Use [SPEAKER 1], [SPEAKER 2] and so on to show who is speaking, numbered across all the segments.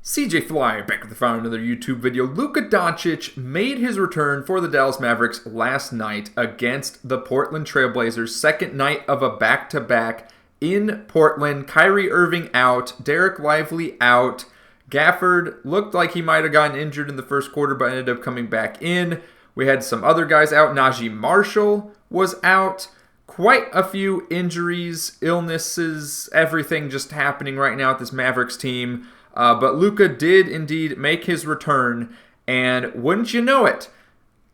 [SPEAKER 1] CJ Fly back with another YouTube video. Luka Doncic made his return for the Dallas Mavericks last night against the Portland Trailblazers. Second night of a back-to-back in Portland. Kyrie Irving out, Derek Lively out. Gafford looked like he might have gotten injured in the first quarter but ended up coming back in. We had some other guys out. Najee Marshall was out. Quite a few injuries, illnesses, everything just happening right now at this Mavericks team. But Luka did indeed make his return, and wouldn't you know it,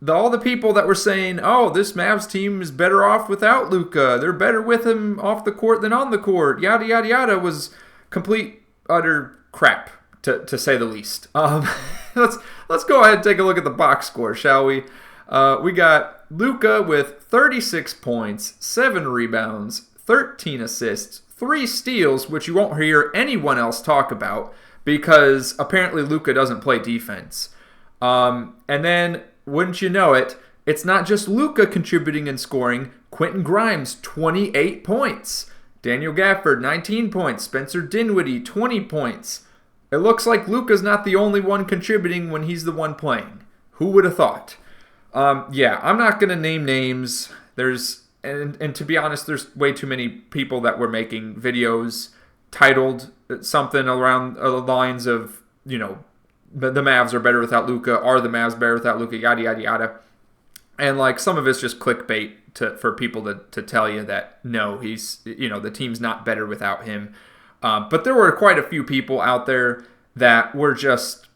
[SPEAKER 1] all the people that were saying, oh, this Mavs team is better off without Luka, they're better with him off the court than on the court, yada, yada, yada, was complete, utter crap, to say the least. Let's go ahead and take a look at the box score, shall we? We got Luka with 36 points, 7 rebounds, 13 assists, 3 steals, which you won't hear anyone else talk about, because apparently Luka doesn't play defense. And then, wouldn't you know it, it's not just Luka contributing and scoring. Quentin Grimes, 28 points. Daniel Gafford, 19 points. Spencer Dinwiddie, 20 points. It looks like Luka's not the only one contributing when he's the one playing. Who would have thought? Yeah, I'm not going to name names. And to be honest, there's way too many people that were making videos titled something around the lines of, you know, the Mavs are better without Luka, are the Mavs better without Luka, yada, yada, yada. And, like, some of it's just clickbait for people to tell you that, no, the team's not better without him. But there were quite a few people out there that were just,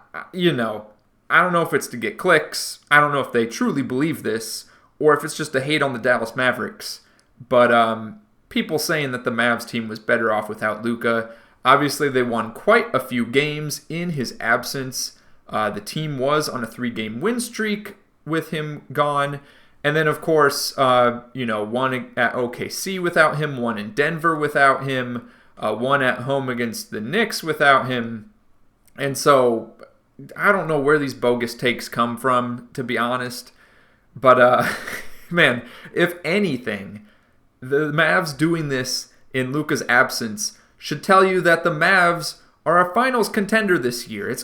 [SPEAKER 1] I don't know if it's to get clicks. I don't know if they truly believe this, or if it's just a hate on the Dallas Mavericks. But people saying that the Mavs team was better off without Luka. Obviously, they won quite a few games in his absence. The team was on a 3-game win streak with him gone. And then, of course, one at OKC without him, one in Denver without him, one at home against the Knicks without him. And so, I don't know where these bogus takes come from, to be honest. But, man, if anything, the Mavs doing this in Luka's absence should tell you that the Mavs are a finals contender this year.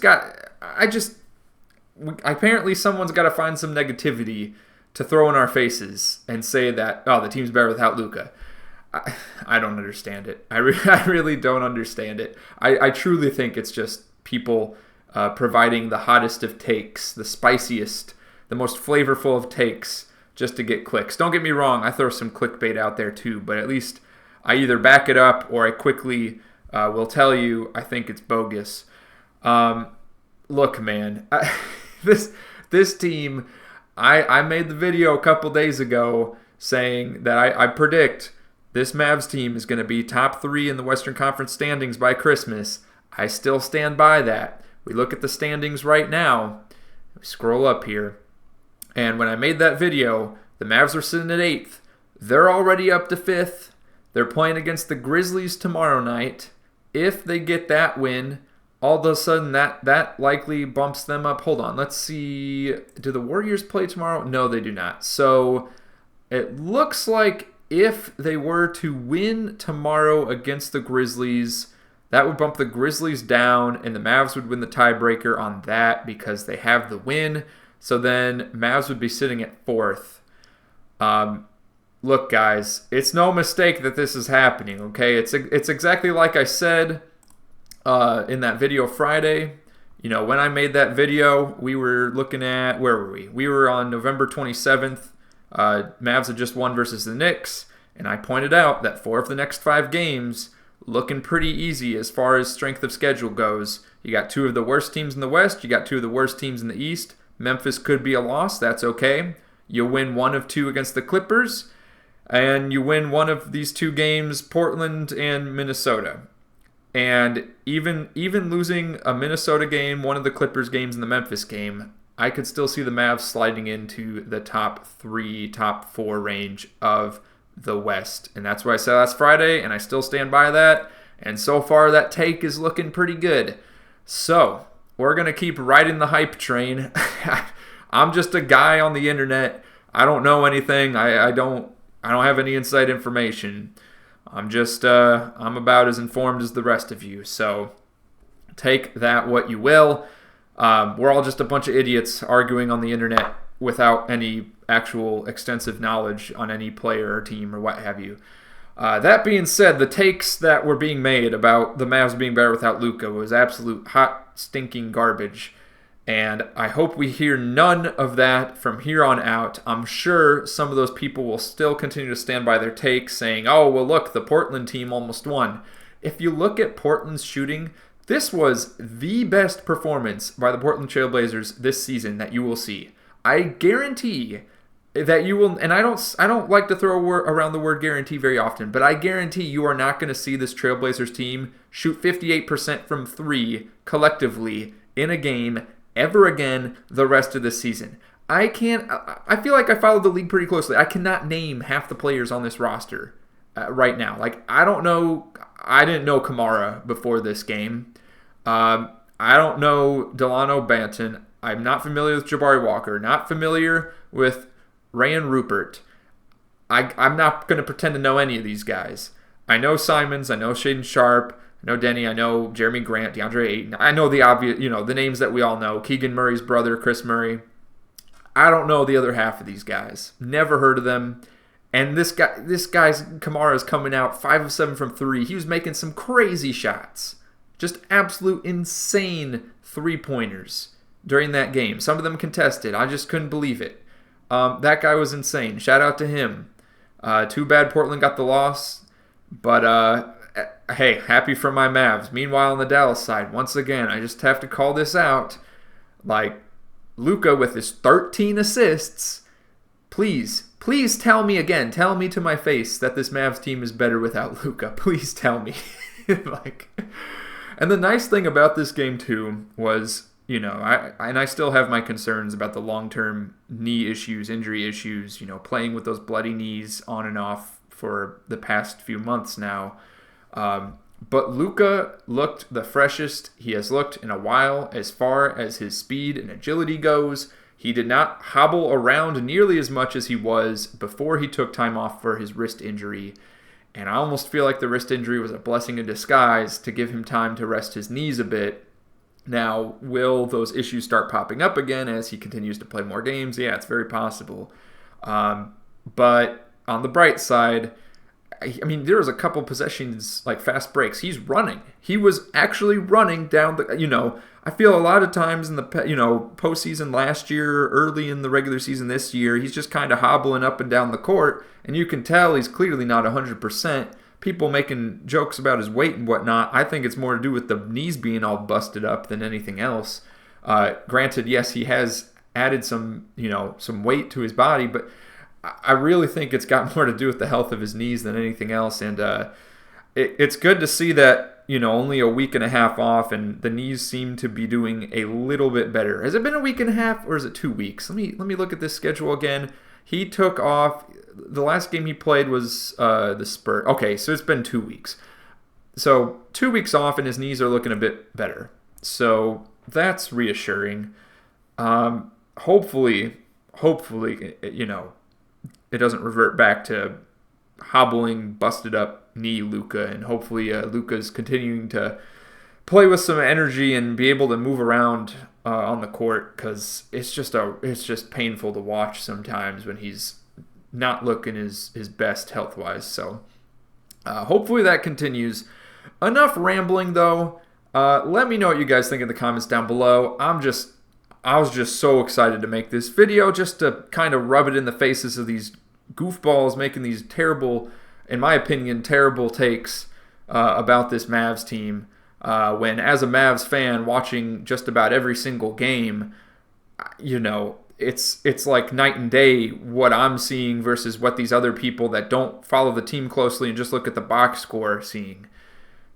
[SPEAKER 1] Apparently someone's got to find some negativity to throw in our faces and say that, oh, the team's better without Luka. I don't understand it. I really don't understand it. I truly think it's just people providing the hottest of takes, the spiciest, the most flavorful of takes, just to get clicks. Don't get me wrong, I throw some clickbait out there too, but at least I either back it up or I quickly will tell you I think it's bogus. Look, man, this team, I made the video a couple days ago saying that I predict this Mavs team is going to be top 3 in the Western Conference standings by Christmas. I still stand by that. We look at the standings right now. We scroll up here. And when I made that video, the Mavs are sitting at 8th. They're already up to 5th. They're playing against the Grizzlies tomorrow night. If they get that win, all of a sudden that likely bumps them up. Hold on, let's see. Do the Warriors play tomorrow? No, they do not. So it looks like if they were to win tomorrow against the Grizzlies, that would bump the Grizzlies down, and the Mavs would win the tiebreaker on that because they have the win. So then Mavs would be sitting at 4th. Look, guys, it's no mistake that this is happening, okay? It's exactly like I said in that video Friday. You know, when I made that video, we were looking at, where were we? We were on November 27th. Mavs had just won versus the Knicks, and I pointed out that 4 of the next 5 games looking pretty easy as far as strength of schedule goes. You got 2 of the worst teams in the West. You got 2 of the worst teams in the East. Memphis could be a loss. That's okay. You win 1 of 2 against the Clippers, and you win 1 of these 2 games, Portland and Minnesota. And even losing a Minnesota game, 1 of the Clippers games, and the Memphis game, I could still see the Mavs sliding into the top 3, top 4 range of the West. And that's what I said last Friday, and I still stand by that. And so far, that take is looking pretty good. So we're going to keep riding the hype train. I'm just a guy on the internet. I don't know anything. I don't have any inside information. I'm about as informed as the rest of you. So take that what you will. We're all just a bunch of idiots arguing on the internet without any actual extensive knowledge on any player or team or what have you. That being said, the takes that were being made about the Mavs being better without Luka was absolute hot, stinking garbage. And I hope we hear none of that from here on out. I'm sure some of those people will still continue to stand by their takes saying, oh, well, look, the Portland team almost won. If you look at Portland's shooting, this was the best performance by the Portland Trail Blazers this season that you will see. I guarantee that you will, and I don't like to throw around the word guarantee very often, but I guarantee you are not going to see this Trailblazers team shoot 58% from three collectively in a game ever again the rest of the season. I feel like I followed the league pretty closely. I cannot name half the players on this roster right now. Like, I don't know. I didn't know Kamara before this game. I don't know Delano Banton. I'm not familiar with Jabari Walker. Not familiar with Rayan Rupert. I'm not going to pretend to know any of these guys. I know Simons. I know Shaden Sharp. I know Denny. I know Jeremy Grant, DeAndre Ayton. I know the obvious, the names that we all know. Keegan Murray's brother, Chris Murray. I don't know the other half of these guys. Never heard of them. And this guy's Kamara is coming out 5 of 7 from 3. He was making some crazy shots. Just absolute insane three-pointers during that game. Some of them contested. I just couldn't believe it. That guy was insane. Shout out to him. Too bad Portland got the loss. But, hey, happy for my Mavs. Meanwhile, on the Dallas side, once again, I just have to call this out. Like, Luka with his 13 assists. Please tell me again. Tell me to my face that this Mavs team is better without Luka. Please tell me. And the nice thing about this game, too, was, I still have my concerns about the long-term knee issues, injury issues, playing with those bloody knees on and off for the past few months now. But Luka looked the freshest he has looked in a while as far as his speed and agility goes. He did not hobble around nearly as much as he was before he took time off for his wrist injury. And I almost feel like the wrist injury was a blessing in disguise to give him time to rest his knees a bit. Now, will those issues start popping up again as he continues to play more games? Yeah, it's very possible. But on the bright side, I mean, there was a couple possessions, like fast breaks. He's running. He was actually running down the, I feel a lot of times in the, postseason last year, early in the regular season this year, he's just kind of hobbling up and down the court, and you can tell he's clearly not 100%. People making jokes about his weight and whatnot. I think it's more to do with the knees being all busted up than anything else. Granted, yes, he has added some weight to his body, but I really think it's got more to do with the health of his knees than anything else. And it's good to see that, only a week and a half off, and the knees seem to be doing a little bit better. Has it been a week and a half, or is it 2 weeks? Let me look at this schedule again. He took off. The last game he played was the Spurs. Okay, so it's been 2 weeks. So 2 weeks off, and his knees are looking a bit better. So that's reassuring. Hopefully, it doesn't revert back to hobbling, busted up knee Luka, and hopefully Luka's continuing to play with some energy and be able to move around on the court, because it's just painful to watch sometimes when he's not looking his best health-wise. So hopefully that continues. Enough rambling, though. Let me know what you guys think in the comments down below. I was just so excited to make this video, just to kind of rub it in the faces of these goofballs making these terrible, in my opinion, terrible takes about this Mavs team. When, as a Mavs fan, watching just about every single game, it's like night and day what I'm seeing versus what these other people that don't follow the team closely and just look at the box score are seeing.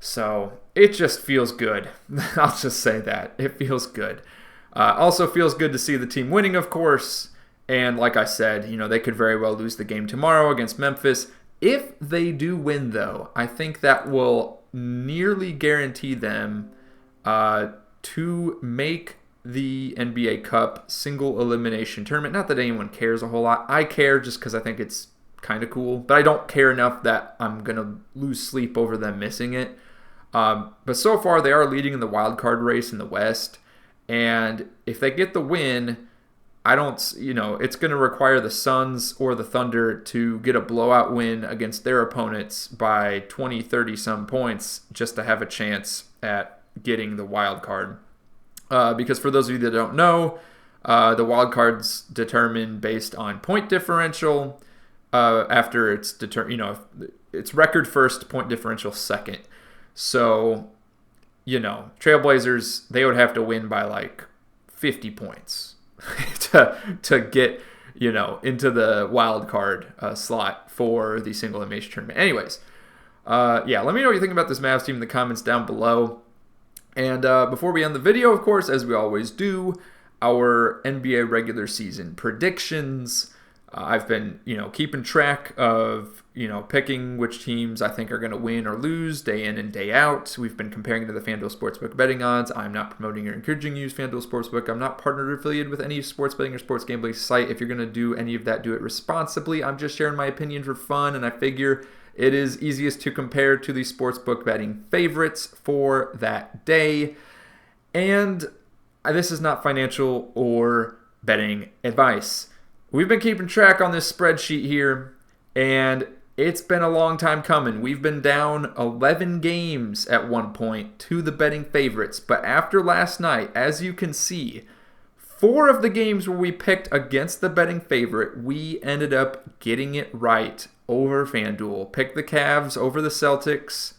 [SPEAKER 1] So it just feels good. I'll just say that. It feels good. Also feels good to see the team winning, of course. And like I said, they could very well lose the game tomorrow against Memphis. If they do win, though, I think that will nearly guarantee them to make the NBA Cup single elimination tournament. Not that anyone cares a whole lot. I care just because I think it's kind of cool. But I don't care enough that I'm going to lose sleep over them missing it. But so far, they are leading in the wild card race in the West. And if they get the win, it's going to require the Suns or the Thunder to get a blowout win against their opponents by 20, 30 some points just to have a chance at getting the wild card. Because for those of you that don't know, the wild card's determined based on point differential. After it's it's record first, point differential second. So, Trailblazers, they would have to win by like 50 points to get, into the wild card slot for the single elimination tournament. Anyways, let me know what you think about this Mavs team in the comments down below. And before we end the video, of course, as we always do, our NBA regular season predictions. I've been, keeping track of, picking which teams I think are going to win or lose day in and day out. We've been comparing to the FanDuel Sportsbook betting odds. I'm not promoting or encouraging you to use FanDuel Sportsbook. I'm not partnered or affiliated with any sports betting or sports gambling site. If you're going to do any of that, do it responsibly. I'm just sharing my opinion for fun, and I figure it is easiest to compare to the sportsbook betting favorites for that day. And this is not financial or betting advice. We've been keeping track on this spreadsheet here, and it's been a long time coming. We've been down 11 games at one point to the betting favorites, but after last night, as you can see, 4 of the games where we picked against the betting favorite, we ended up getting it right over FanDuel. Picked the Cavs over the Celtics,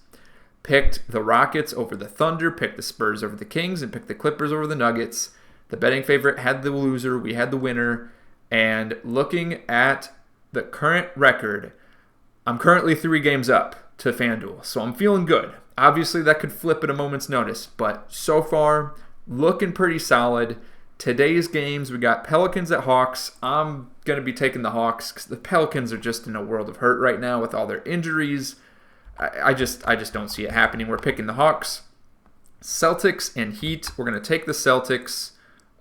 [SPEAKER 1] picked the Rockets over the Thunder, picked the Spurs over the Kings, and picked the Clippers over the Nuggets. The betting favorite had the loser, we had the winner. And looking at the current record, I'm currently 3 games up to FanDuel, so I'm feeling good. Obviously, that could flip at a moment's notice, but so far, looking pretty solid. Today's games, we got Pelicans at Hawks. I'm going to be taking the Hawks because the Pelicans are just in a world of hurt right now with all their injuries. I just don't see it happening. We're picking the Hawks. Celtics and Heat, we're going to take the Celtics.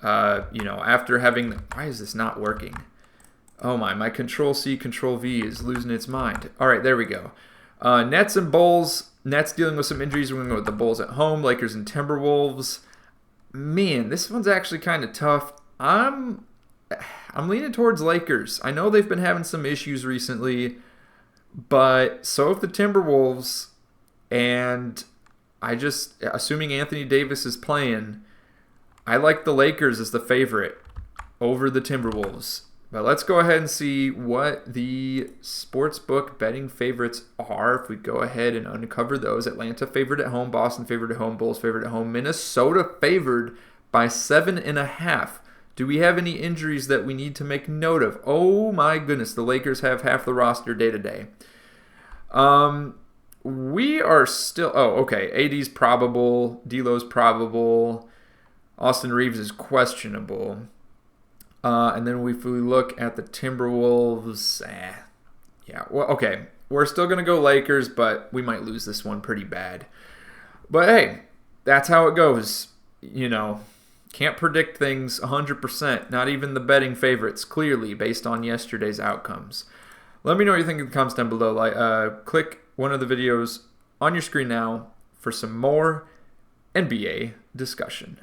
[SPEAKER 1] After having why is this not working? Oh my Control-C, Control-V is losing its mind. All right, there we go. Nets and Bulls. Nets dealing with some injuries. We're going to go with the Bulls at home. Lakers and Timberwolves. Man, this one's actually kind of tough. I'm leaning towards Lakers. I know they've been having some issues recently, but so have the Timberwolves. And assuming Anthony Davis is playing, I like the Lakers as the favorite over the Timberwolves. But let's go ahead and see what the sportsbook betting favorites are. If we go ahead and uncover those. Atlanta favored at home, Boston favored at home, Bulls favored at home, Minnesota favored by 7.5. Do we have any injuries that we need to make note of? Oh my goodness, the Lakers have half the roster day to day. We are still... Oh, okay. AD's probable. D'Lo's probable. Austin Reeves is questionable. And then if we look at the Timberwolves, okay. We're still going to go Lakers, but we might lose this one pretty bad. But hey, that's how it goes. Can't predict things 100%, not even the betting favorites, clearly, based on yesterday's outcomes. Let me know what you think in the comments down below. Click one of the videos on your screen now for some more NBA discussion.